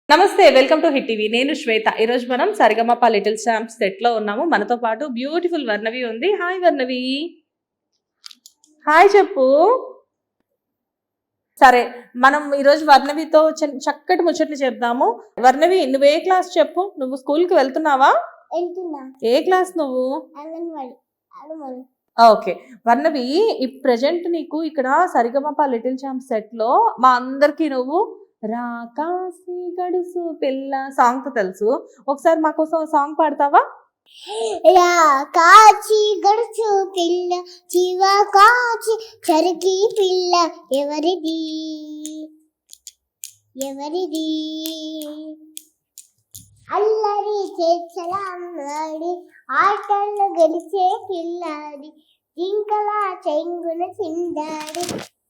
నమస్తే, welcome to hit TV. నేను శ్వేత. ఈరోజు మనం సరిగమప లిటిల్ ఛాంప్స్ సెట్ లో ఉన్నాము. మనతో పాటు బ్యూటిఫుల్ వర్ణవి ఉంది. హాయ్ వర్ణవి, హాయ్ చెప్పు. సరే, మనం ఈరోజు వర్ణవితో చక్కటి ముచ్చట్లు చెప్దాము. వర్ణవి, నువ్వు ఏ క్లాస్ చెప్పు? నువ్వు స్కూల్కి వెళ్తున్నావా? ఏ క్లాస్ నువ్వు? ఓకే వర్ణవి, ఈ ప్రెజెంట్ నీకు ఇక్కడ సరిగమప లిటిల్ ఛాంప్స్ సెట్ లో మా అందరికి నువ్వు రాకాసి గడుసు పిల్ల సాంగ్ తో తెలుసు. ఒకసారి మా కోసం సాంగ్ పాడతావా? రాకాచి గడుసు పిల్ల చివా కాచి చరికి పిల్ల ఎవరిది ఎవరిది అల్లరి చేర్చలాడి ఆటల్లో గెలిచే పిల్లాడి జింకలా చెంగున చిందాడి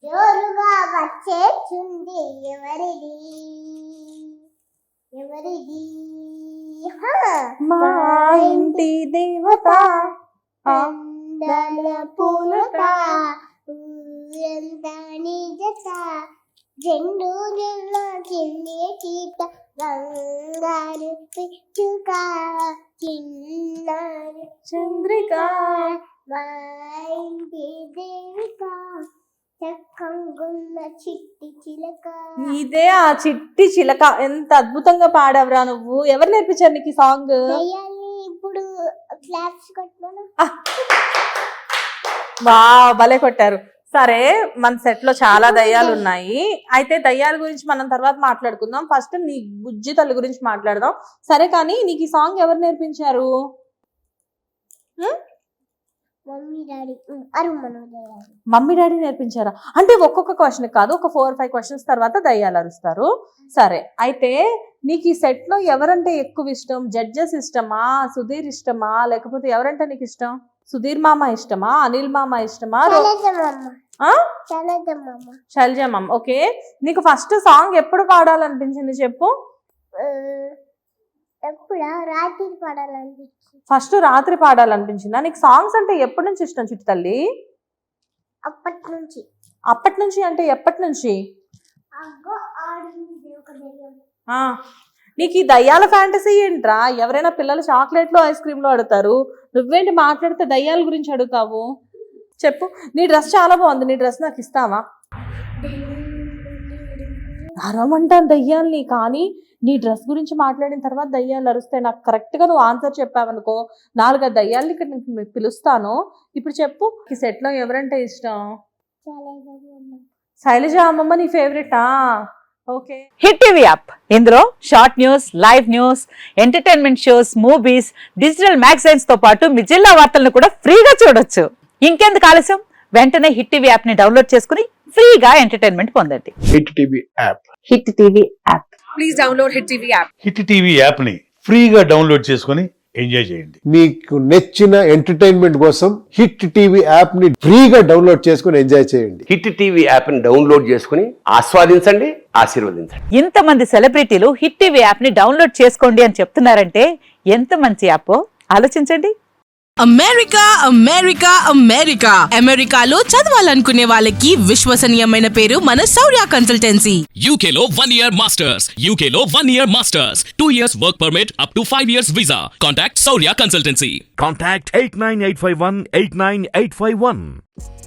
జోరుగా వచ్చేస్తుంది ఎవరిది ఎవరిది మా ఇంటి దేవత అందల పూలత ఊరంతా నిజత జెండు జల్ల చిన్ని చీత బంగారు పిచ్చుక చిన్నారి చంద్రిక మా ఇంటి దేవత చక్కంగున్న చిట్టి చిలక. ఇదే ఆ చిట్టి చిలక. ఎంత అద్భుతంగా పాడవరా నువ్వు. ఎవరు నేర్పించారు నీకు ఈ సాంగ్? ఇప్పుడు క్లాప్స్ కొట్టమను. వావ్, భలే కొట్టారు. సరే, మన సెట్ లో చాలా దయ్యాలు ఉన్నాయి. అయితే దయ్యాల గురించి మనం తర్వాత మాట్లాడుకుందాం. ఫస్ట్ నీ బుజ్జి తల్లి గురించి మాట్లాడదాం. సరే, కానీ నీకు ఈ సాంగ్ ఎవరు నేర్పించారు? మమ్మీ డాడీ నేర్పించారా? అంటే ఒక్కొక్క క్వశ్చన్ కాదు, ఒక 4-5 క్వశ్చన్స్ తర్వాత దయ్యాలు అరుస్తారు. సరే, అయితే నీకు ఈ సెట్ లో ఎవరంటే ఎక్కువ ఇష్టం? జడ్జెస్ ఇష్టమా, సుధీర్ ఇష్టమా, లేకపోతే ఎవరంటే నీకు ఇష్టం? సుధీర్ మామ ఇష్టమా, అనిల్ మామ ఇష్టమా, శైలజ మామ? ఓకే, నీకు ఫస్ట్ సాంగ్ ఎప్పుడు పాడాలనిపించింది చెప్పు? ఫస్ట్ రాత్రి పాడాలనిపించిందా? నీకు సాంగ్స్ అంటే ఎప్పటి నుంచి ఇష్టం చిట్టి తల్లి? అప్పటి నుంచి అంటే ఎప్పటి నుంచి? నీకు ఈ దయ్యాల ఫ్యాంటసీ ఏంట్రా? ఎవరైనా పిల్లలు చాక్లెట్లు ఐస్ క్రీమ్లు అడుగుతారు, నువ్వేంటి మాట్లాడితే దయ్యాల గురించి అడుగుతావు? చెప్పు. నీ డ్రెస్ చాలా బాగుంది, నీ డ్రెస్ నాకు ఇస్తావా? అరవమంటాను దయ్యాల్ని, కానీ నీ డ్రెస్ గురించి మాట్లాడిన తర్వాత దయ్యాలు అరుస్తే నాకు కరెక్ట్గా నువ్వు ఆన్సర్ చెప్పావనుకో, 4 దయ్యాలని ఇక్కడ నేను పిలుస్తాను. ఇప్పుడు చెప్పు, ఈ సెట్లో ఎవరంటే ఇష్టం? శైలజ అమ్మమ్మ నీ ఫేవరెటా? ఓకే. హిట్ టీవీ యాప్, ఇందులో short news, live news, entertainment shows, movies, digital magazines తో పాటు మీ జిల్లా వార్తలను కూడా ఫ్రీగా చూడొచ్చు. ఇంకెందుకు ఆలస్యం, వెంటనే హిట్ టీవీ యాప్ ని డౌన్లోడ్ చేసుకుని ఫ్రీగా ఎంటర్టైన్మెంట్ పొందండి. Hit TV app. Hit TV app. Please download hit TV app. Hit TV app ని ఫ్రీగా డౌన్లోడ్ చేసుకుని ఎంజాయ్ చేయండి. మీకు నచ్చిన ఎంటర్టైన్మెంట్ కోసం హిట్ టీవీ యాప్ ని ఫ్రీగా డౌన్లోడ్ చేసుకుని ఎంజాయ్ చేయండి. హిట్ టీవీ యాప్ ని డౌన్లోడ్ చేసుకుని ఆస్వాదించండి, ఆశీర్వదించండి. ఇంతమంది సెలబ్రిటీలు హిట్ టీవీ యాప్ ని డౌన్లోడ్ చేసుకోండి అని చెప్తున్నారంటే ఎంత మంచి యాప్ ఆలోచించండి. అమెరికా అమెరికా అమెరికా అమెరికాలో చదవాలనుకునే వాళ్ళకి విశ్వసనీయమైన పేరు మన శౌర్య కన్సల్టెన్సీ. UK లో 1 year masters, UK లో 1 year masters, 2 years work permit up to 5 years visa. Contact Saurya Consultancy. Contact 89851 89851.